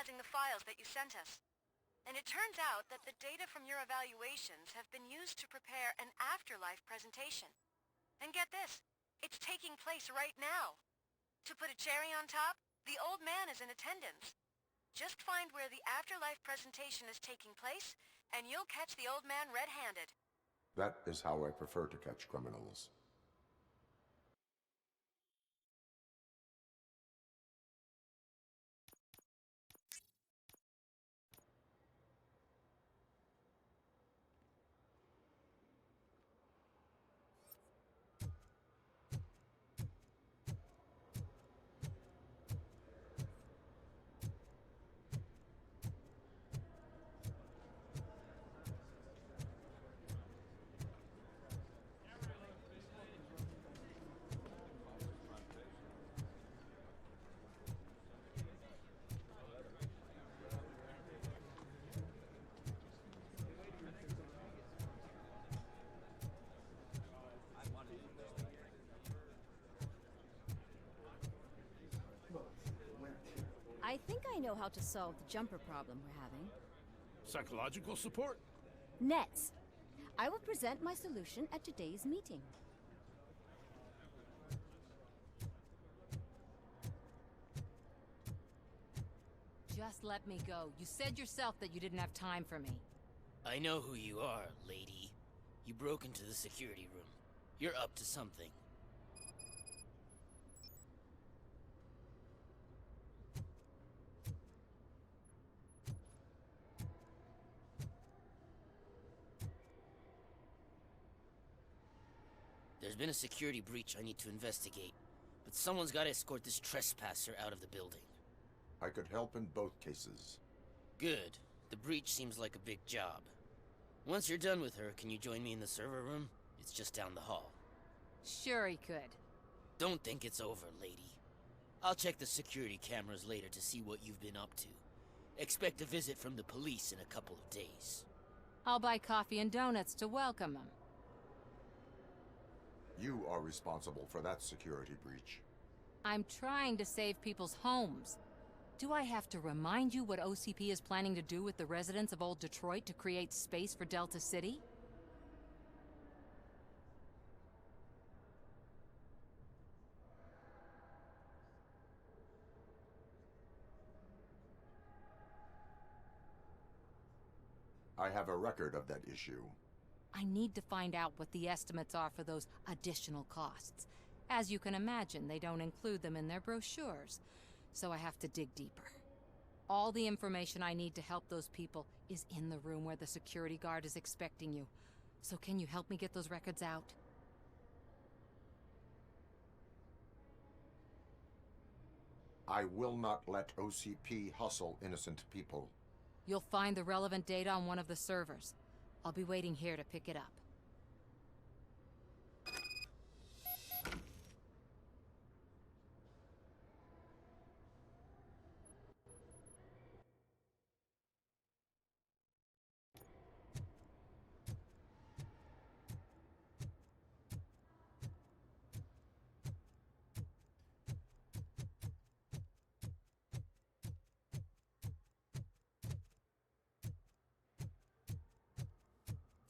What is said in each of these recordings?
analyzing the files that you sent us. And it turns out that the data from your evaluations have been used to prepare an afterlife presentation. And get this, it's taking place right now. To put a cherry on top, the old man is in attendance. Just find where the afterlife presentation is taking place, and you'll catch the old man red-handed. That is how I prefer to catch criminals. I think I know how to solve the jumper problem we're having. Psychological support? Nets. I will present my solution at today's meeting. Just let me go. You said yourself that you didn't have time for me. I know who you are, lady. You broke into the security room. You're up to something. There's been a security breach I need to investigate, but someone's got to escort this trespasser out of the building. I could help in both cases. Good. The breach seems like a big job. Once you're done with her, can you join me in the server room? It's just down the hall. Sure he could. Don't think it's over, lady. I'll check the security cameras later to see what you've been up to. Expect a visit from the police in a couple of days. I'll buy coffee and donuts to welcome him. You are responsible for that security breach. I'm trying to save people's homes. Do I have to remind you what OCP is planning to do with the residents of Old Detroit to create space for Delta City? I have a record of that issue. I need to find out what the estimates are for those additional costs. As you can imagine, they don't include them in their brochures, so I have to dig deeper. All the information I need to help those people is in the room where the security guard is expecting you. So can you help me get those records out? I will not let OCP hustle innocent people. You'll find the relevant data on one of the servers. I'll be waiting here to pick it up.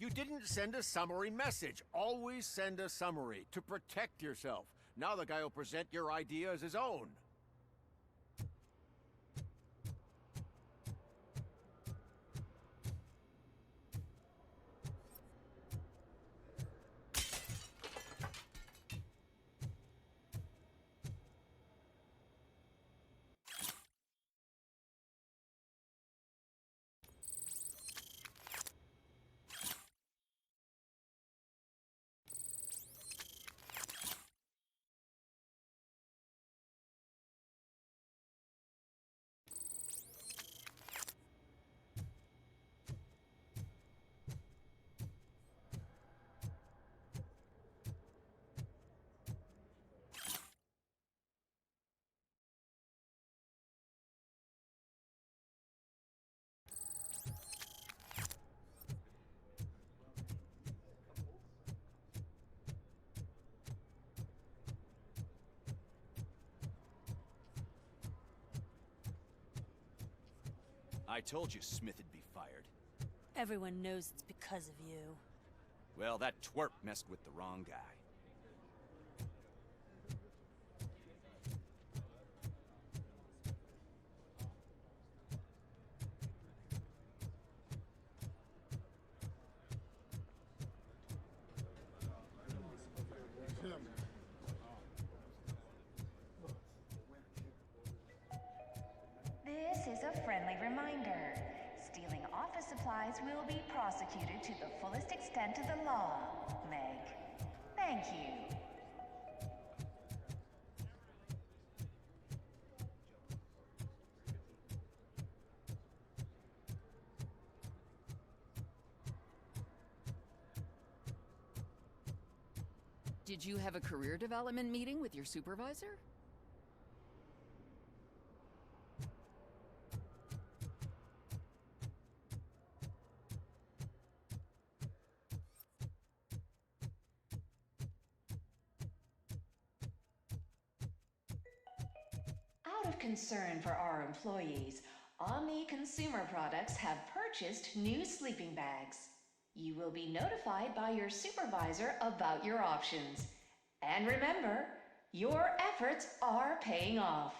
You didn't send a summary message. Always send a summary to protect yourself. Now the guy will present your idea as his own. I told you Smith'd be fired. Everyone knows it's because of you. Well, that twerp messed with the wrong guy. This is a friendly reminder. Stealing office supplies will be prosecuted to the fullest extent of the law, Meg. Thank you. Did you have a career development meeting with your supervisor? Out of concern for our employees, Omni Consumer Products have purchased new sleeping bags. You will be notified by your supervisor about your options. And remember, your efforts are paying off.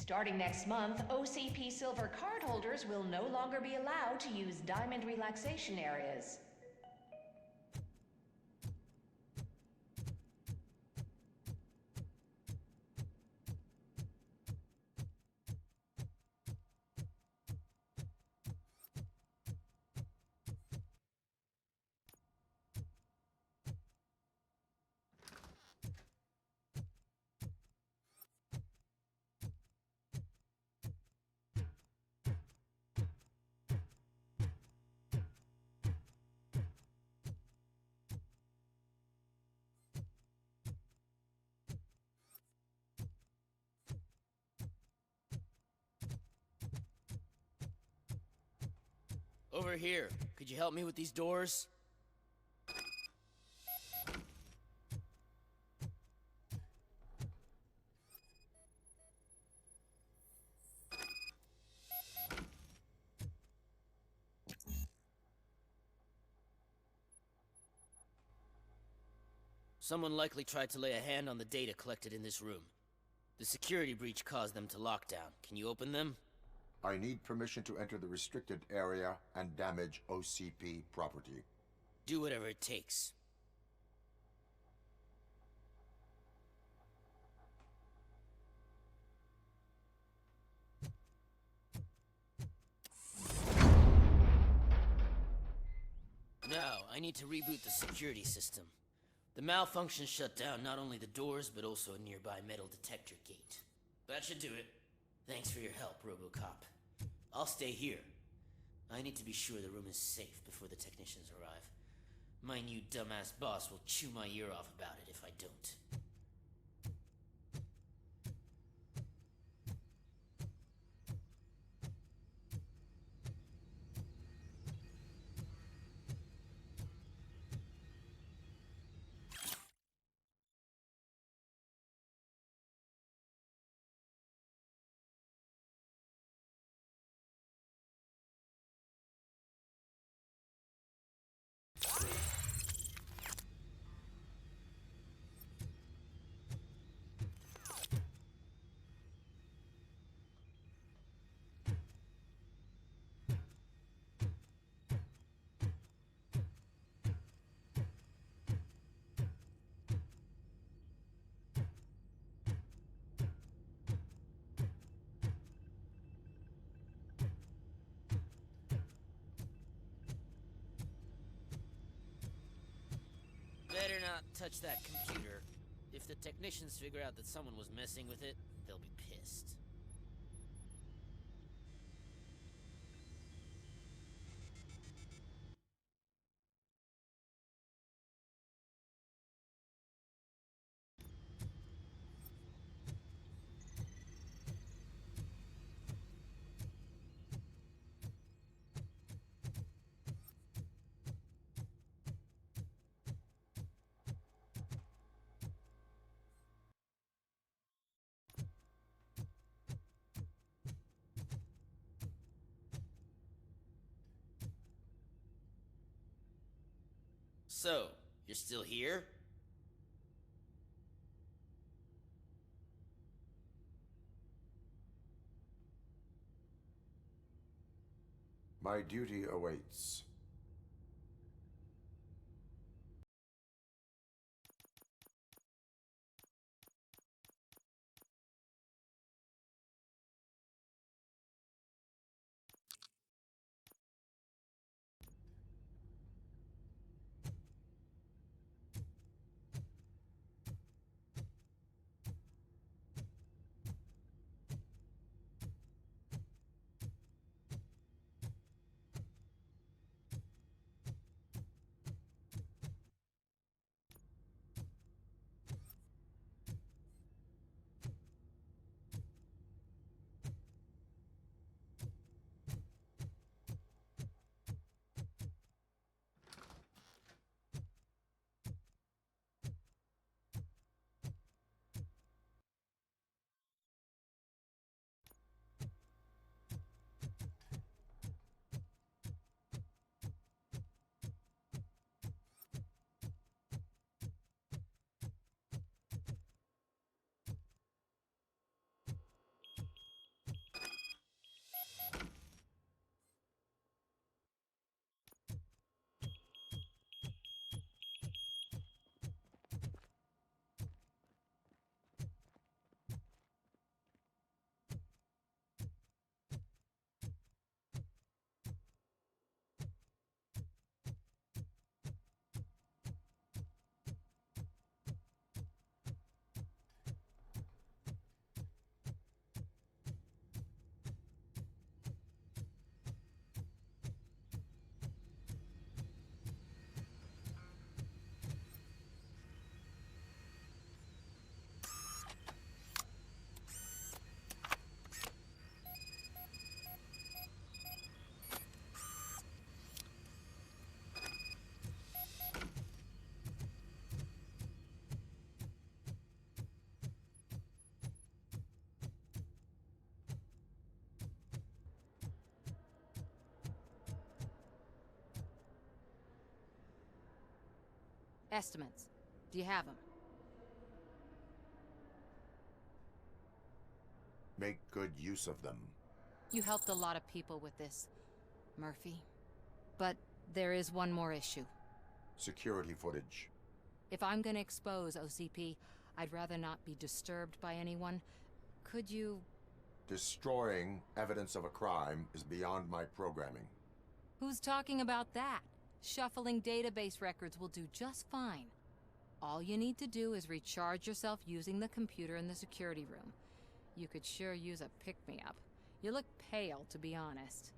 Starting next month, OCP Silver cardholders will no longer be allowed to use diamond relaxation areas. Over here. Could you help me with these doors? Someone likely tried to lay a hand on the data collected in this room. The security breach caused them to lock down. Can you open them? I need permission to enter the restricted area and damage OCP property. Do whatever it takes. Now, I need to reboot the security system. The malfunction shut down not only the doors, but also a nearby metal detector gate. That should do it. Thanks for your help, RoboCop. I'll stay here. I need to be sure the room is safe before the technicians arrive. My new dumbass boss will chew my ear off about it if I don't. Better not touch that computer. If the technicians figure out that someone was messing with it, they'll be pissed. So, you're still here? My duty awaits. Estimates. Do you have them? Make good use of them. You helped a lot of people with this, Murphy. But there is one more issue. Security footage. If I'm gonna expose OCP, I'd rather not be disturbed by anyone. Could you... Destroying evidence of a crime is beyond my programming. Who's talking about that? Shuffling database records will do just fine. All you need to do is recharge yourself using the computer in the security room. You could sure use a pick-me-up. You look pale, to be honest.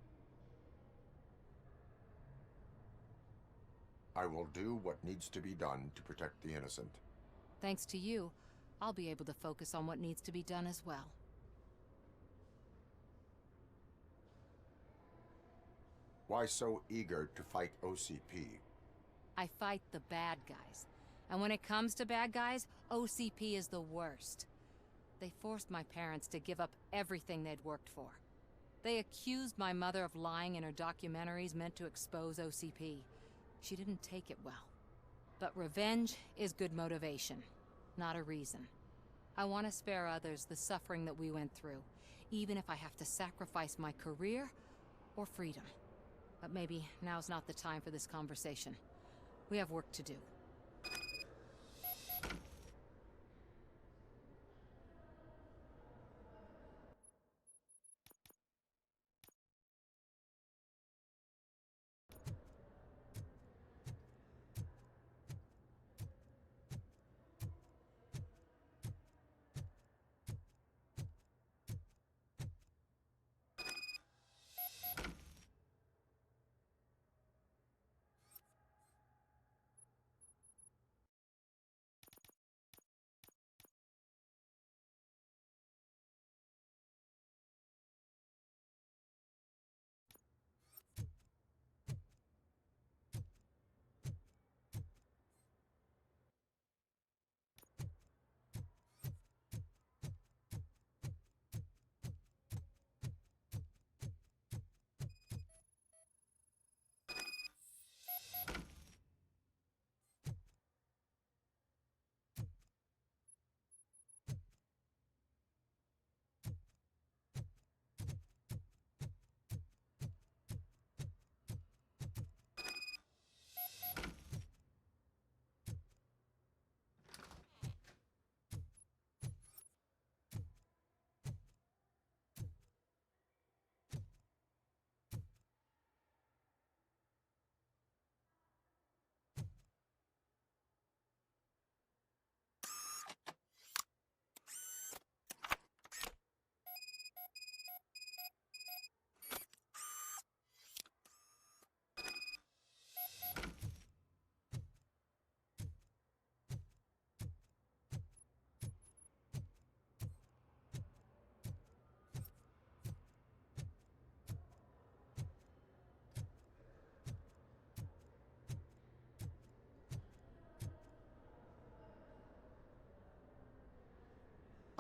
I will do what needs to be done to protect the innocent. Thanks to you, I'll be able to focus on what needs to be done as well. Why so eager to fight OCP? I fight the bad guys. And when it comes to bad guys, OCP is the worst. They forced my parents to give up everything they'd worked for. They accused my mother of lying in her documentaries meant to expose OCP. She didn't take it well. But revenge is good motivation, not a reason. I want to spare others the suffering that we went through, even if I have to sacrifice my career or freedom. But maybe now's not the time for this conversation. We have work to do.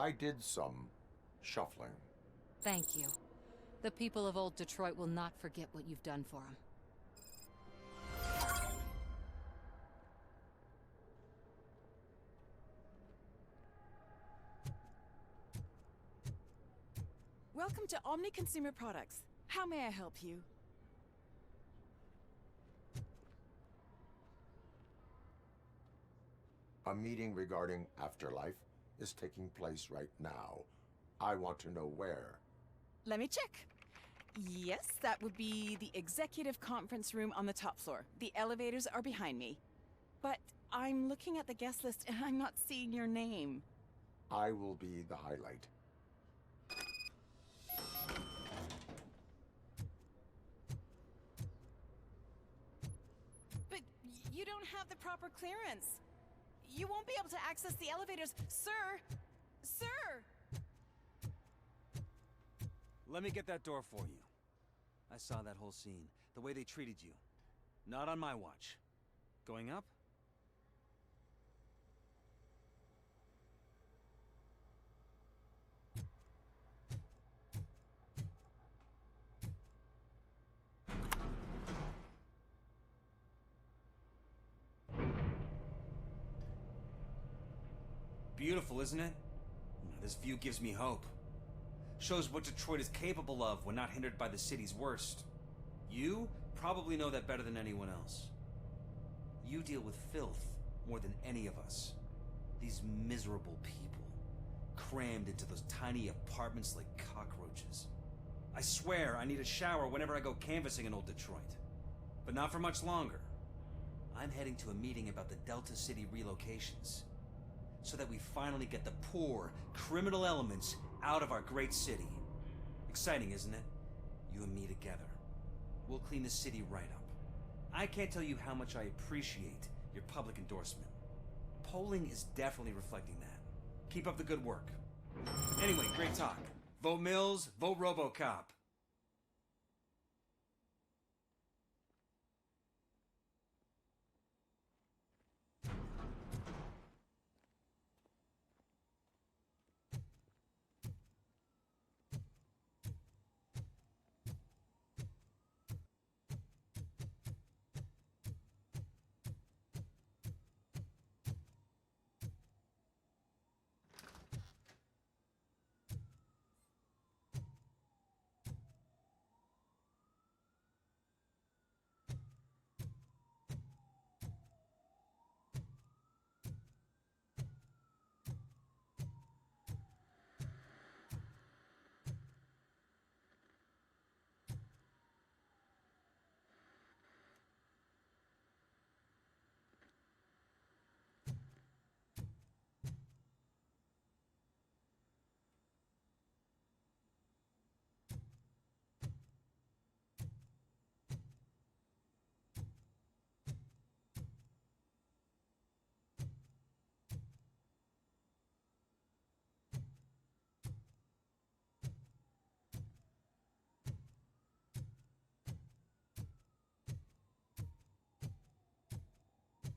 I did some shuffling. Thank you. The people of Old Detroit will not forget what you've done for them. Welcome to Omni Consumer Products. How may I help you? A meeting regarding afterlife is taking place right now. I want to know where. Let me check. Yes, that would be the executive conference room on the top floor. The elevators are behind me. But I'm looking at the guest list and I'm not seeing your name. I will be the highlight. But you don't have the proper clearance. You won't be able to access the elevators. Sir! Sir! Let me get that door for you. I saw that whole scene. The way they treated you. Not on my watch. Going up? Beautiful, isn't it? This view gives me hope. Shows what Detroit is capable of when not hindered by the city's worst. You probably know that better than anyone else. You deal with filth more than any of us. These miserable people, crammed into those tiny apartments like cockroaches. I swear I need a shower whenever I go canvassing in Old Detroit. But not for much longer. I'm heading to a meeting about the Delta City relocations, so that we finally get the poor, criminal elements out of our great city. Exciting, isn't it? You and me together. We'll clean the city right up. I can't tell you how much I appreciate your public endorsement. Polling is definitely reflecting that. Keep up the good work. Anyway, great talk. Vote Mills, vote RoboCop.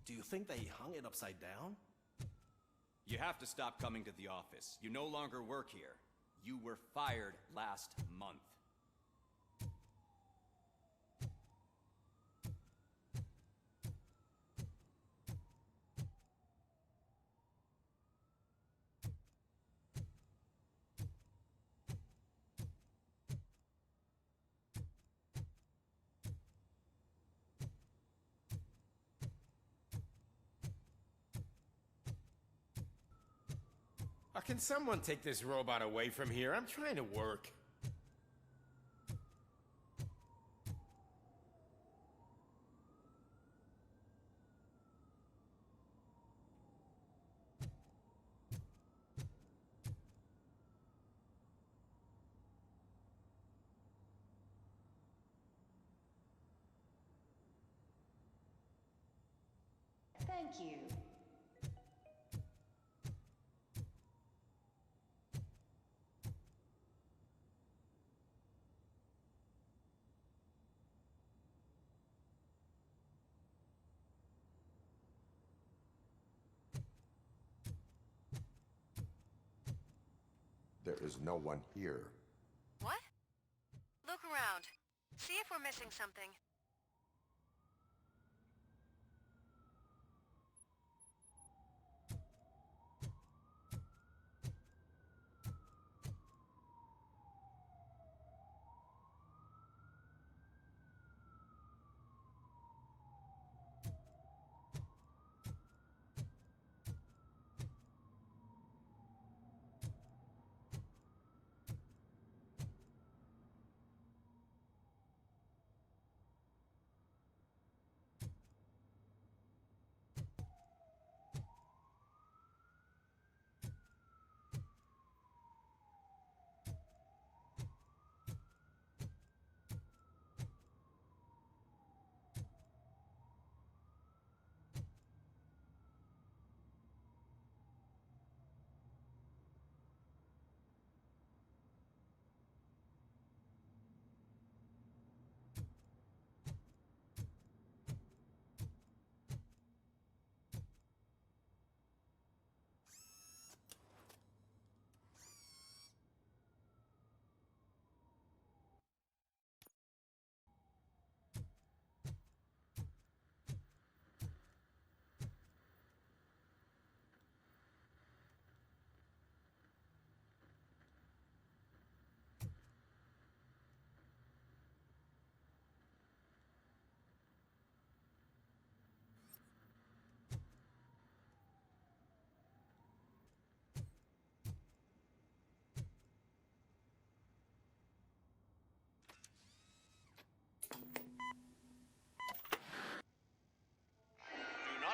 Do you think they hung it upside down? You have to stop coming to the office. You no longer work here. You were fired last month. Can someone take this robot away from here? I'm trying to work. Thank you. There is no one here. What? Look around. See if we're missing something.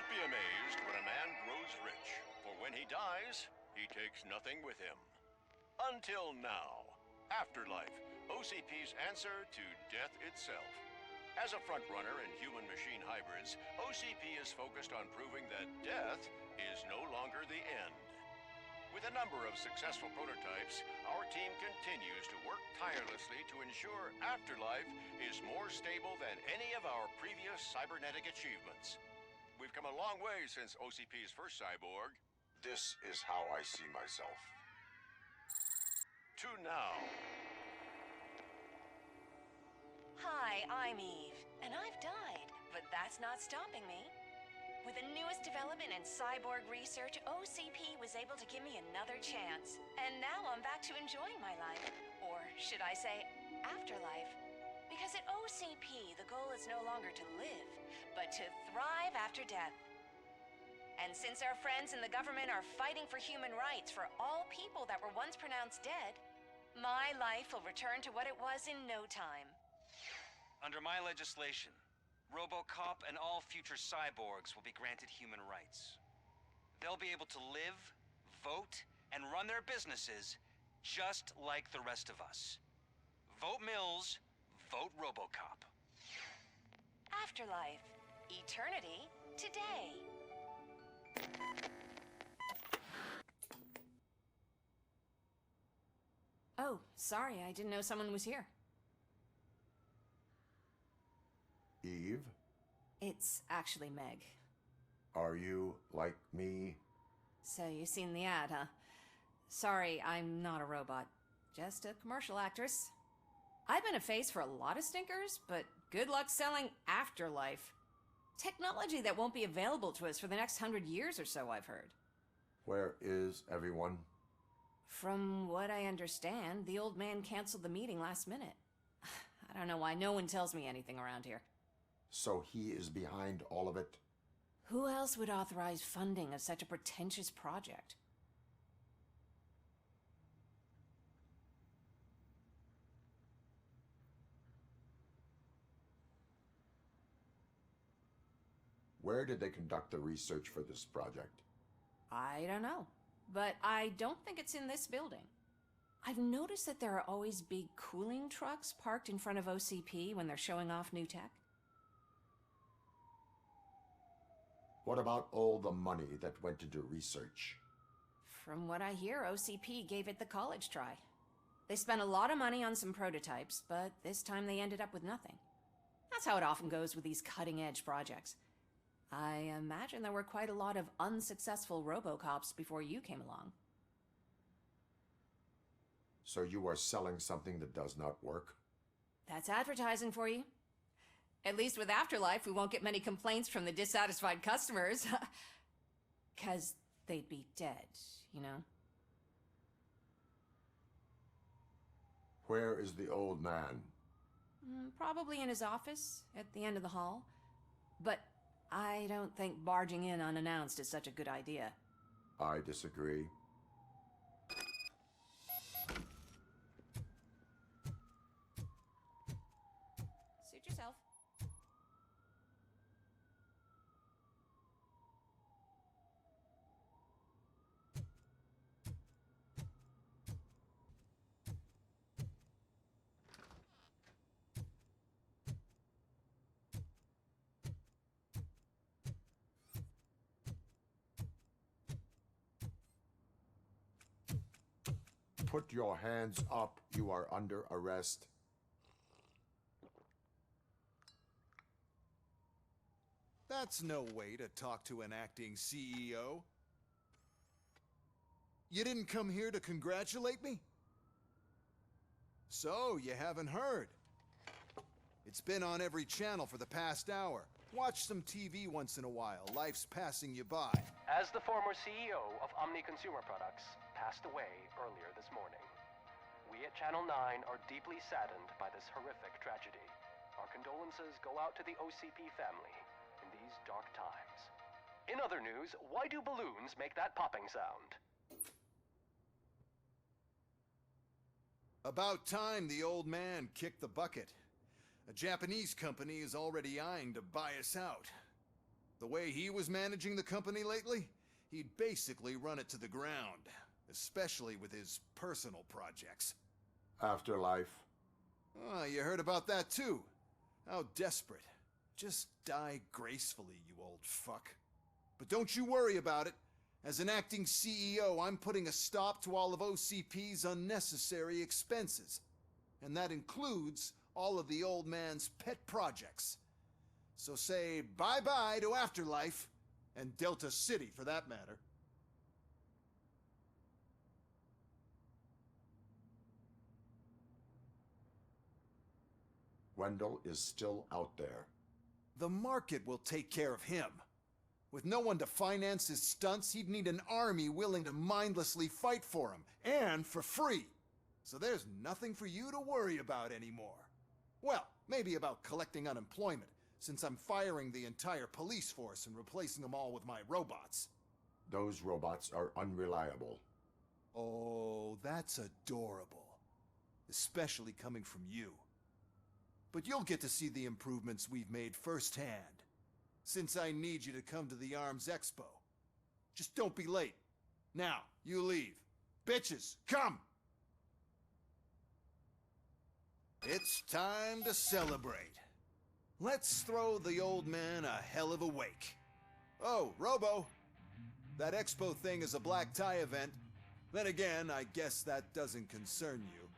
Be amazed when a man grows rich, for when he dies, he takes nothing with him. Until now. Afterlife, OCP's answer to death itself. As a frontrunner in human-machine hybrids, OCP is focused on proving that death is no longer the end. With a number of successful prototypes, our team continues to work tirelessly to ensure Afterlife is more stable than any of our previous cybernetic achievements. We've come a long way since OCP's first cyborg. This is how I see myself. To now. Hi, I'm Eve, and I've died, but that's not stopping me. With the newest development in cyborg research, OCP was able to give me another chance. And now I'm back to enjoying my life. Or should I say, afterlife. Because at OCP, the goal is no longer to live, but to thrive after death. And since our friends in the government are fighting for human rights for all people that were once pronounced dead, my life will return to what it was in no time. Under my legislation, RoboCop and all future cyborgs will be granted human rights. They'll be able to live, vote, and run their businesses just like the rest of us. Vote Mills, vote RoboCop. Afterlife. Eternity. Today. Oh, sorry, I didn't know someone was here. Eve? It's actually Meg. Are you like me? So you've seen the ad, huh? Sorry, I'm not a robot. Just a commercial actress. I've been a face for a lot of stinkers, but good luck selling Afterlife. Technology that won't be available to us for the next 100 years or so, I've heard. Where is everyone? From what I understand, the old man canceled the meeting last minute. I don't know why no one tells me anything around here. So he is behind all of it? Who else would authorize funding of such a pretentious project? Where did they conduct the research for this project? I don't know, but I don't think it's in this building. I've noticed that there are always big cooling trucks parked in front of OCP when they're showing off new tech. What about all the money that went into research? From what I hear, OCP gave it the college try. They spent a lot of money on some prototypes, but this time they ended up with nothing. That's how it often goes with these cutting-edge projects. I imagine there were quite a lot of unsuccessful RoboCops before you came along. So you are selling something that does not work? That's advertising for you. At least with Afterlife, we won't get many complaints from the dissatisfied customers. 'Cause they'd be dead, you know? Where is the old man? Probably in his office, at the end of the hall. But I don't think barging in unannounced is such a good idea. I disagree. Suit yourself. Put your hands up. You are under arrest. That's no way to talk to an acting CEO. You didn't come here to congratulate me? So, you haven't heard. It's been on every channel for the past hour. Watch some TV once in a while. Life's passing you by. As the former CEO of Omni Consumer Products passed away earlier this morning, we at Channel 9 are deeply saddened by this horrific tragedy. Our condolences go out to the OCP family in these dark times. In other news, why do balloons make that popping sound? About time the old man kicked the bucket. A Japanese company is already eyeing to buy us out. The way he was managing the company lately, he'd basically run it to the ground, especially with his personal projects. Afterlife. Oh, you heard about that too. How desperate. Just die gracefully, you old fuck. But don't you worry about it. As an acting CEO, I'm putting a stop to all of OCP's unnecessary expenses. And that includes all of the old man's pet projects. So say bye-bye to Afterlife, and Delta City for that matter. Wendell is still out there. The market will take care of him. With no one to finance his stunts, he'd need an army willing to mindlessly fight for him, and for free. So there's nothing for you to worry about anymore. Well, maybe about collecting unemployment, since I'm firing the entire police force and replacing them all with my robots. Those robots are unreliable. Oh, that's adorable. Especially coming from you. But you'll get to see the improvements we've made firsthand, since I need you to come to the ARMS Expo. Just don't be late. Now, you leave. Bitches, come! It's time to celebrate. Let's throw the old man a hell of a wake. Oh, Robo! That expo thing is a black tie event. Then again, I guess that doesn't concern you.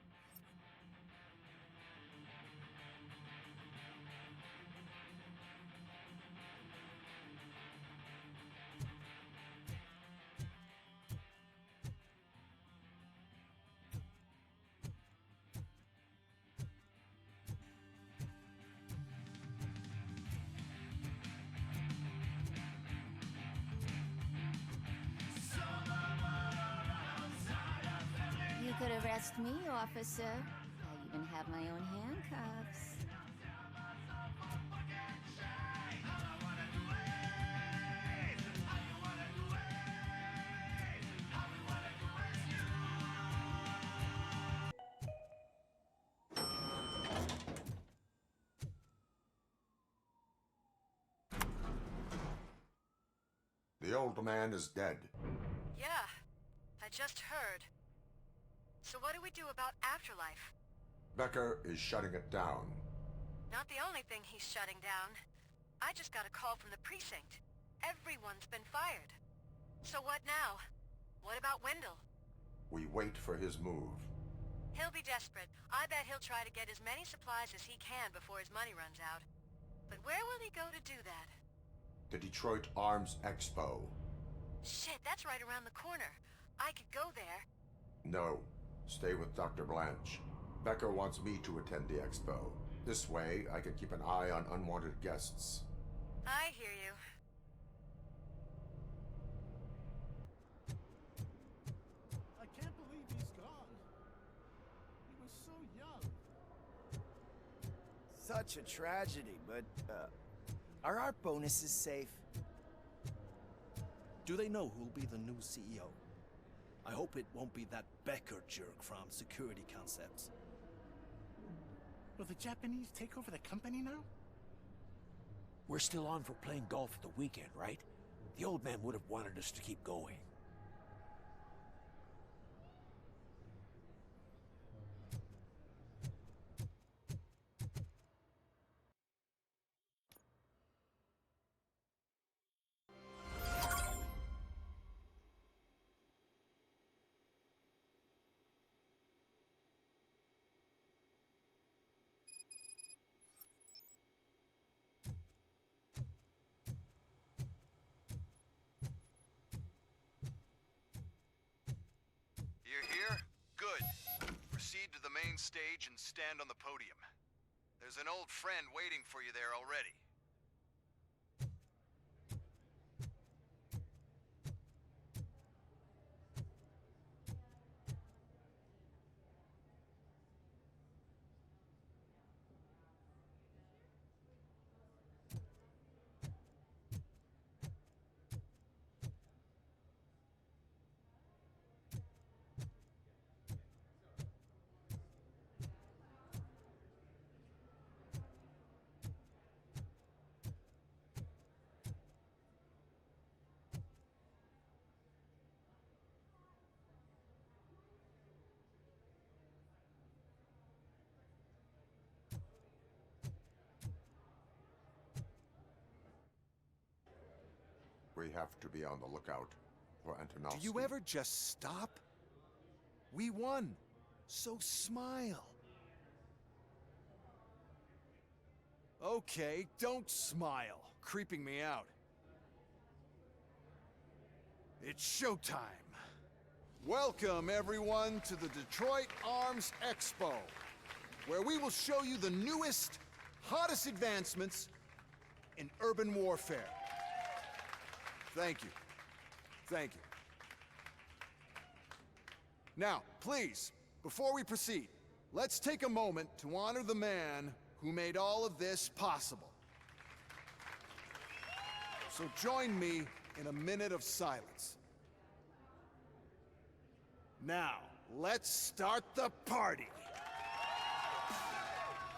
You could arrest me, officer. I even have my own handcuffs. The old man is dead. Yeah, I just heard. So what do we do about Afterlife? Becker is shutting it down. Not the only thing he's shutting down. I just got a call from the precinct. Everyone's been fired. So what now? What about Wendell? We wait for his move. He'll be desperate. I bet he'll try to get as many supplies as he can before his money runs out. But where will he go to do that? The Detroit Arms Expo. Shit, that's right around the corner. I could go there. No. Stay with Dr. Blanche. Becker wants me to attend the expo. This way, I can keep an eye on unwanted guests. I hear you. I can't believe he's gone. He was so young. Such a tragedy, but, are our bonuses safe? Do they know who'll be the new CEO? I hope it won't be that Becker jerk from Security Concepts. Will the Japanese take over the company now? We're still on for playing golf at the weekend, right? The old man would have wanted us to keep going. You're here? Good. Proceed to the main stage and stand on the podium. There's an old friend waiting for you there already. We have to be on the lookout for Antonovsky. Do you ever just stop? We won, so smile. Okay, don't smile. Creeping me out. It's showtime. Welcome, everyone, to the Detroit Arms Expo, where we will show you the newest, hottest advancements in urban warfare. Thank you. Thank you. Now, please, before we proceed, let's take a moment to honor the man who made all of this possible. So join me in a minute of silence. Now, let's start the party.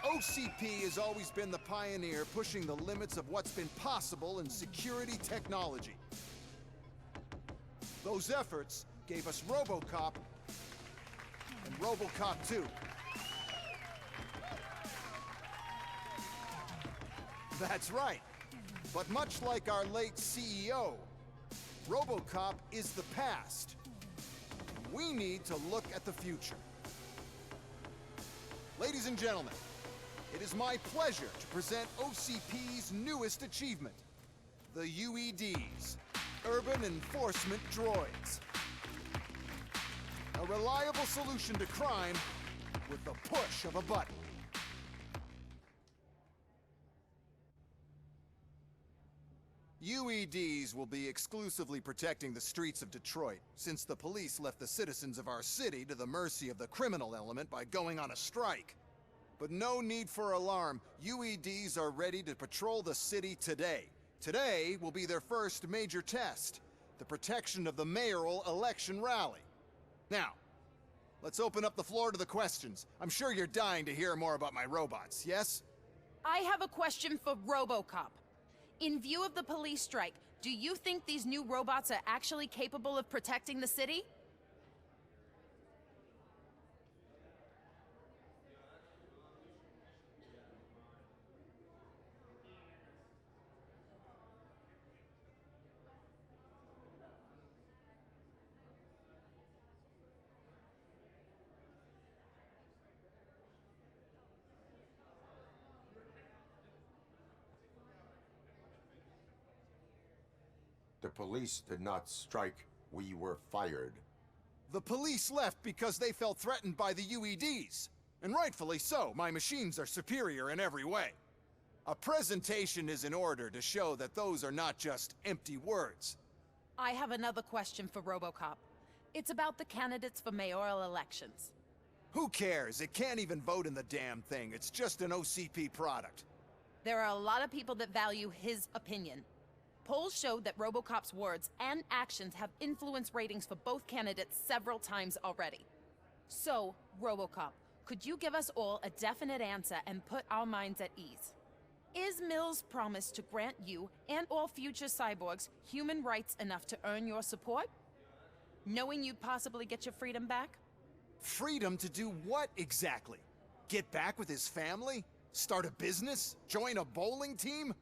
OCP has always been the pioneer pushing the limits of what's been possible in security technology. Those efforts gave us RoboCop and RoboCop 2. That's right. But much like our late CEO, RoboCop is the past. We need to look at the future. Ladies and gentlemen, it is my pleasure to present OCP's newest achievement, the UEDs, Urban Enforcement Droids. A reliable solution to crime with the push of a button. UEDs will be exclusively protecting the streets of Detroit, since the police left the citizens of our city to the mercy of the criminal element by going on a strike. But no need for alarm. UEDs are ready to patrol the city today. Today will be their first major test, the protection of the mayoral election rally. Now, let's open up the floor to the questions. I'm sure you're dying to hear more about my robots, yes? I have a question for RoboCop. In view of the police strike, do you think these new robots are actually capable of protecting the city? The police did not strike. We were fired. The police left because they felt threatened by the UEDs. And rightfully so, my machines are superior in every way. A presentation is in order to show that those are not just empty words. I have another question for RoboCop. It's about the candidates for mayoral elections. Who cares? It can't even vote in the damn thing. It's just an OCP product. There are a lot of people that value his opinion. Polls showed that RoboCop's words and actions have influenced ratings for both candidates several times already. So, RoboCop, could you give us all a definite answer and put our minds at ease? Is Mills' promise to grant you and all future cyborgs human rights enough to earn your support? Knowing you'd possibly get your freedom back? Freedom to do what exactly? Get back with his family? Start a business? Join a bowling team?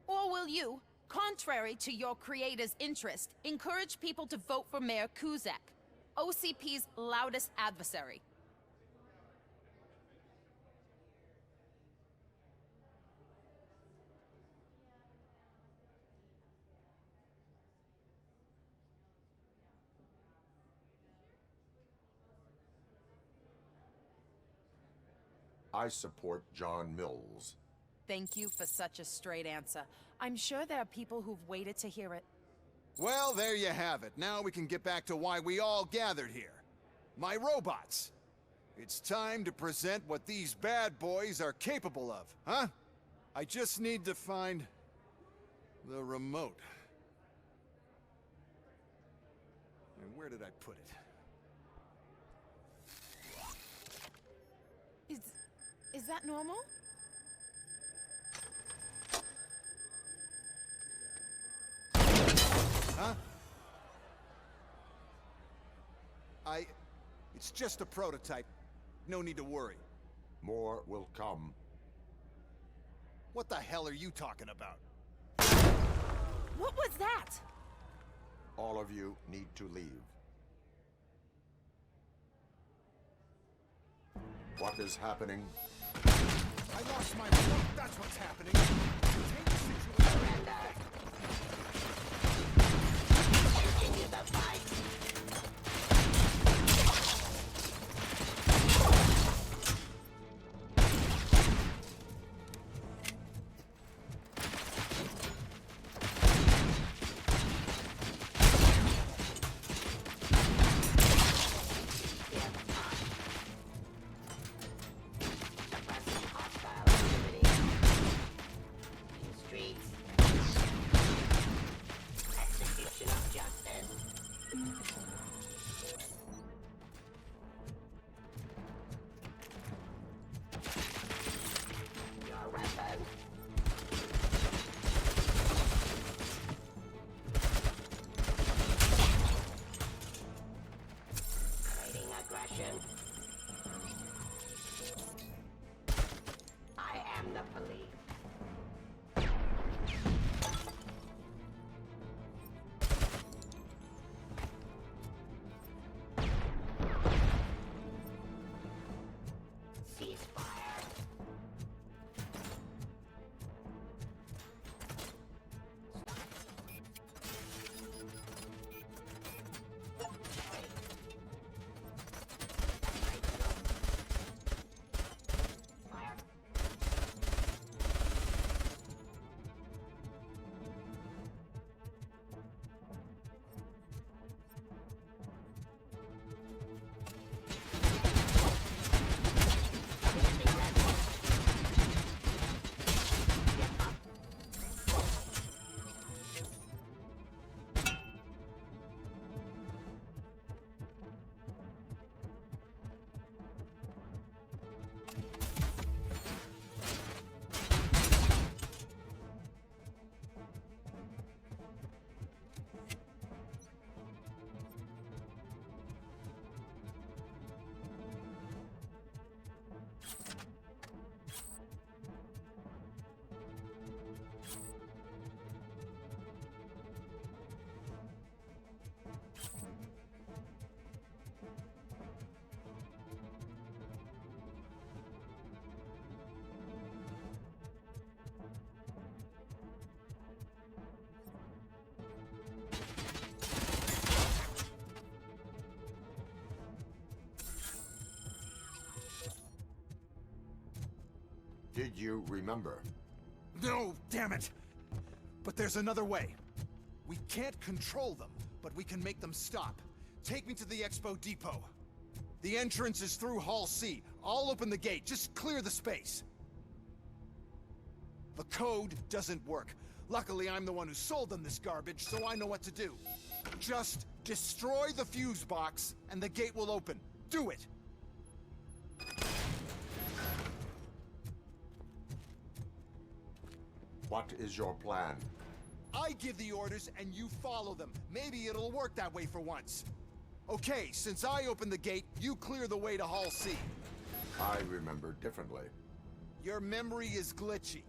Or will you, contrary to your creator's interest, encourage people to vote for Mayor Kuzak, OCP's loudest adversary? I support John Mills. Thank you for such a straight answer. I'm sure there are people who've waited to hear it. Well, there you have it. Now we can get back to why we all gathered here. My robots. It's time to present what these bad boys are capable of, huh? I just need to find the remote. And where did I put it? Is that normal? Huh? It's just a prototype. No need to worry. More will come. What the hell are you talking about? What was that? All of you need to leave. What is happening? I lost my remote. That's what's happening. Take the situation. Continue the fight. Did you remember? No, damn it! But there's another way. We can't control them, but we can make them stop. Take me to the Expo Depot. The entrance is through Hall C. I'll open the gate. Just clear the space. The code doesn't work. Luckily, I'm the one who sold them this garbage, so I know what to do. Just destroy the fuse box, and the gate will open. Do it! What is your plan? I give the orders, and you follow them. Maybe it'll work that way for once. Okay, since I opened the gate, you clear the way to Hall C. I remember differently. Your memory is glitchy.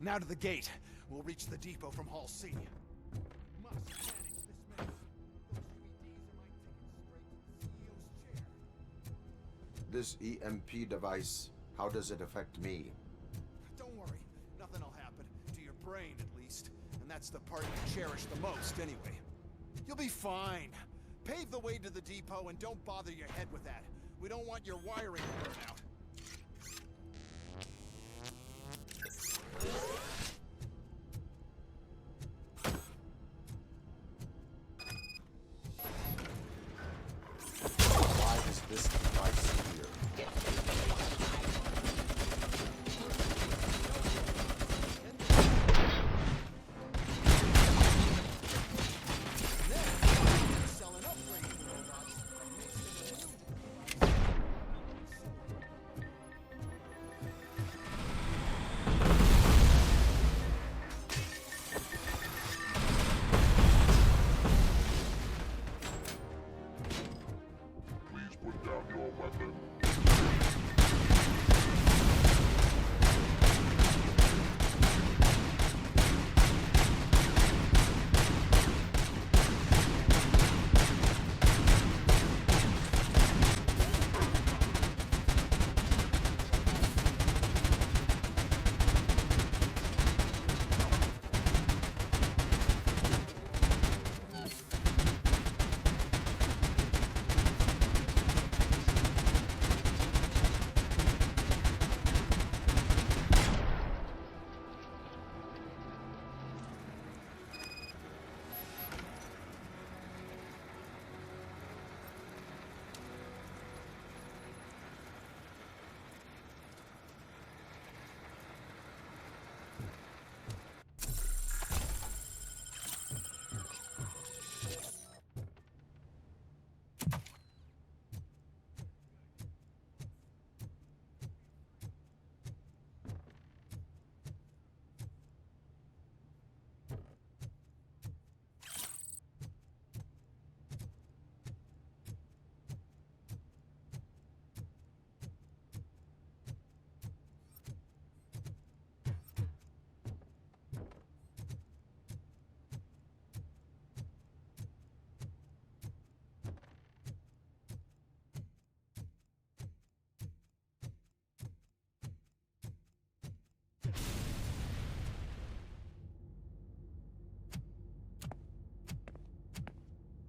Now to the gate. We'll reach the depot from Hall C. Must manage this mess. Those UEDs are my tickets straight to the CEO's chair. This EMP device, how does it affect me? Don't worry. Nothing'll happen. To your brain, at least. And that's the part you cherish the most, anyway. You'll be fine. Pave the way to the depot and don't bother your head with that. We don't want your wiring to burn out. Why is this device here?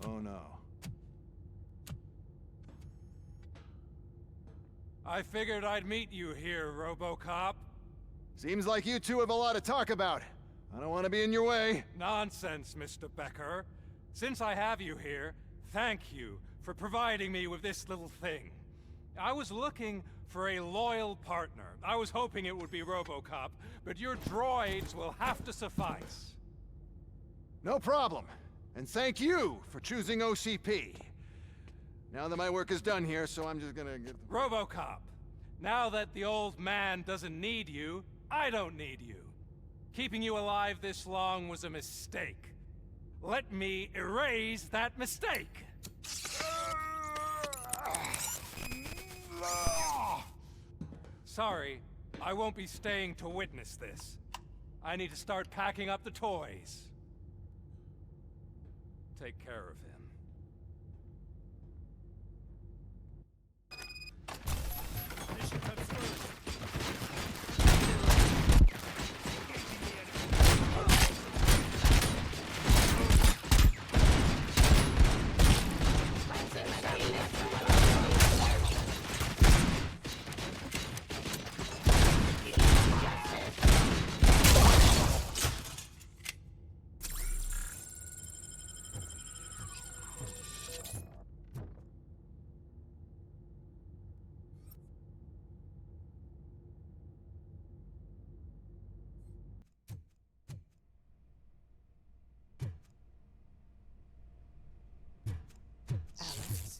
Oh no. I figured I'd meet you here, RoboCop. Seems like you two have a lot to talk about. I don't want to be in your way. Nonsense, Mr. Becker. Since I have you here, thank you for providing me with this little thing. I was looking for a loyal partner. I was hoping it would be RoboCop, but your droids will have to suffice. No problem. And thank you for choosing OCP. Now that my work is done here, so I'm just gonna get... RoboCop, now that the old man doesn't need you, I don't need you. Keeping you alive this long was a mistake. Let me erase that mistake! Sorry, I won't be staying to witness this. I need to start packing up the toys. Take care of him. Mission comes first. Alex.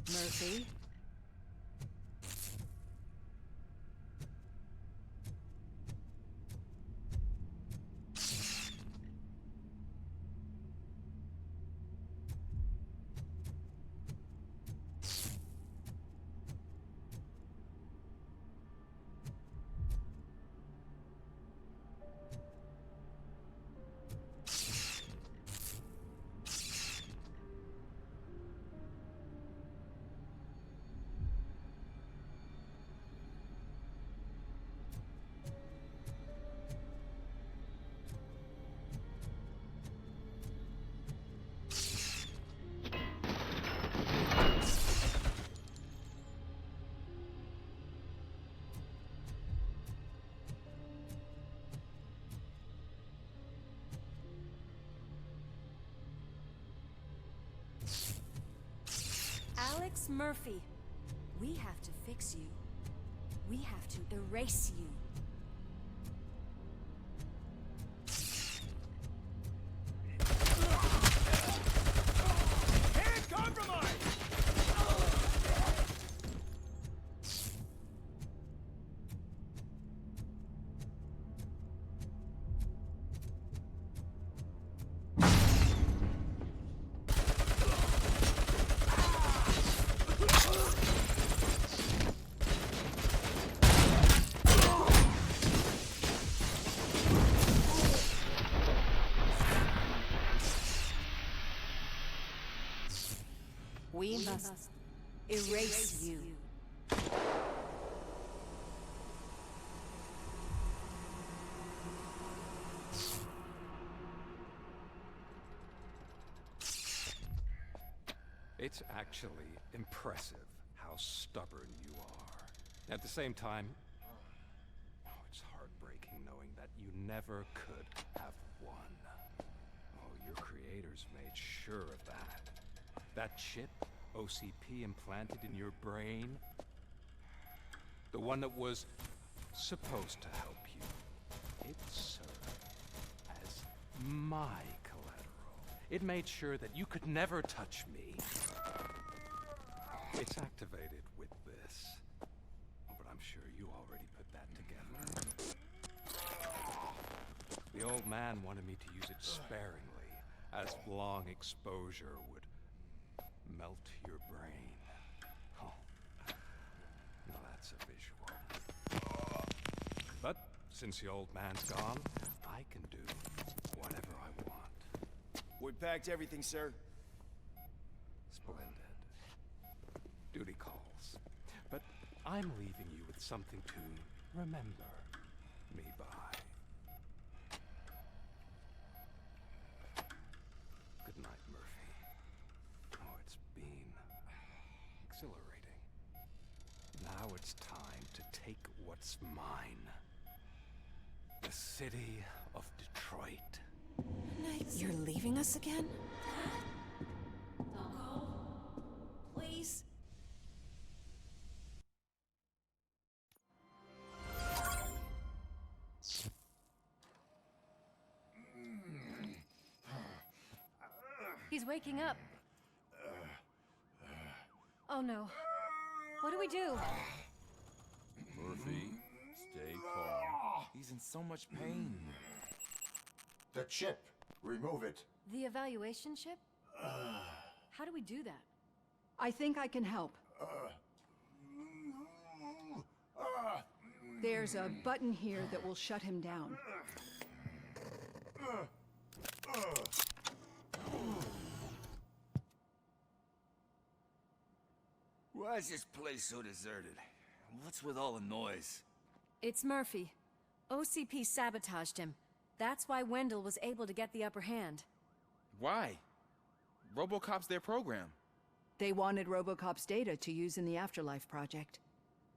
Murphy. Alex Murphy, we have to fix you. We have to erase you. Can't compromise! We must erase you. It's actually impressive how stubborn you are. At the same time, it's heartbreaking knowing that you never could have won. Oh, your creators made sure of that. That chip OCP implanted in your brain, the one that was supposed to help you, it served as my collateral. It made sure that you could never touch me. It's activated with this, but I'm sure you already put that together. The old man wanted me to use it sparingly, as long exposure would melt your brain. Oh, now that's a visual. But since the old man's gone, I can do whatever I want. We packed everything, sir. Splendid. Duty calls. But I'm leaving you with something to remember me by. Good night, Murphy. Oh, it's been exhilarating. Now it's time to take what's mine. city of Detroit. You're leaving us again? Don't go. Please. He's waking up. Oh no. What do we do? Murphy, stay calm. He's in so much pain. The chip. Remove it. The evaluation chip? How do we do that? I think I can help. There's a button here that will shut him down. Why is this place so deserted? What's with all the noise? It's Murphy. OCP sabotaged him. That's why Wendell was able to get the upper hand. Why? RoboCop's their program. They wanted RoboCop's data to use in the Afterlife project.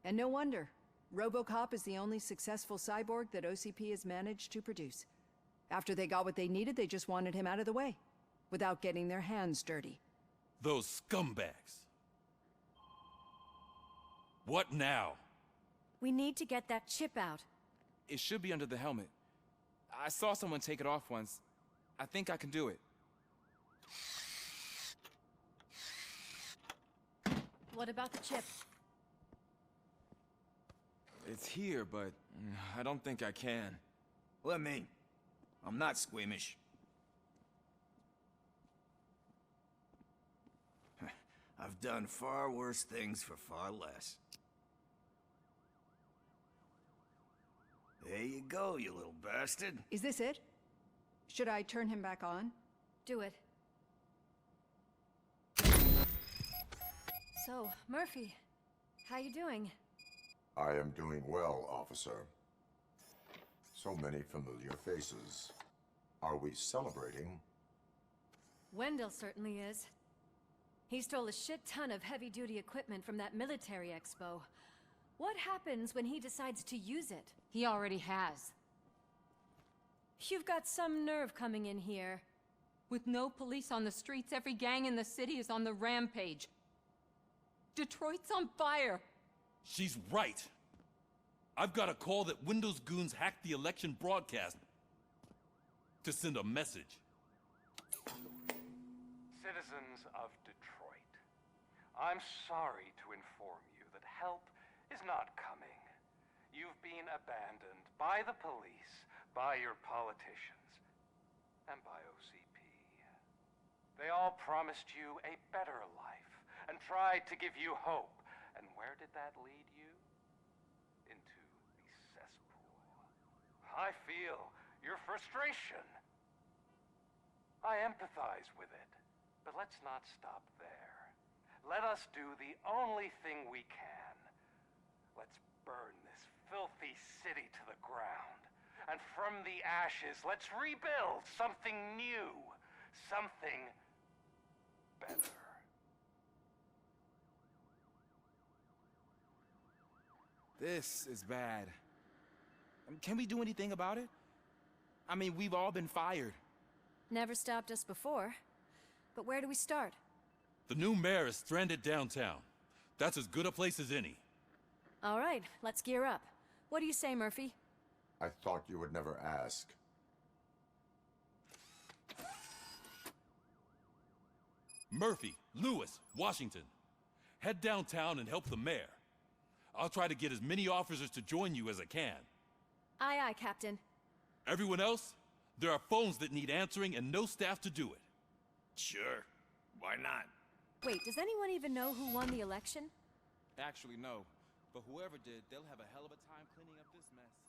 And no wonder. RoboCop is the only successful cyborg that OCP has managed to produce. After they got what they needed, they just wanted him out of the way, without getting their hands dirty. Those scumbags. What now? We need to get that chip out. It should be under the helmet. I saw someone take it off once. I think I can do it. What about the chip? It's here, but I don't think I can. Let me. I'm not squeamish. I've done far worse things for far less. There you go, you little bastard. Is this it? Should I turn him back on? Do it. So, Murphy, how you doing? I am doing well, officer. So many familiar faces. Are we celebrating? Wendell certainly is. He stole a shit ton of heavy-duty equipment from that military expo. What happens when he decides to use it? He already has. You've got some nerve coming in here. With no police on the streets, every gang in the city is on the rampage. Detroit's on fire. She's right. I've got a call that Windows goons hacked the election broadcast to send a message. Citizens of Detroit, I'm sorry to inform you that help is not coming. You've been abandoned by the police, by your politicians, and by OCP. They all promised you a better life and tried to give you hope. And where did that lead you? Into the cesspool. I feel your frustration. I empathize with it, but let's not stop there. Let us do the only thing we can. Let's burn this filthy city to the ground. And from the ashes, let's rebuild something new. Something better. This is bad. Can we do anything about it? I mean, we've all been fired. Never stopped us before. But where do we start? The new mayor is stranded downtown. That's as good a place as any. All right, let's gear up. What do you say, Murphy? I thought you would never ask. Murphy, Lewis, Washington. Head downtown and help the mayor. I'll try to get as many officers to join you as I can. Aye, aye, Captain. Everyone else? There are phones that need answering and no staff to do it. Sure. Why not? Wait, does anyone even know who won the election? Actually, no. But whoever did, they'll have a hell of a time cleaning up this mess.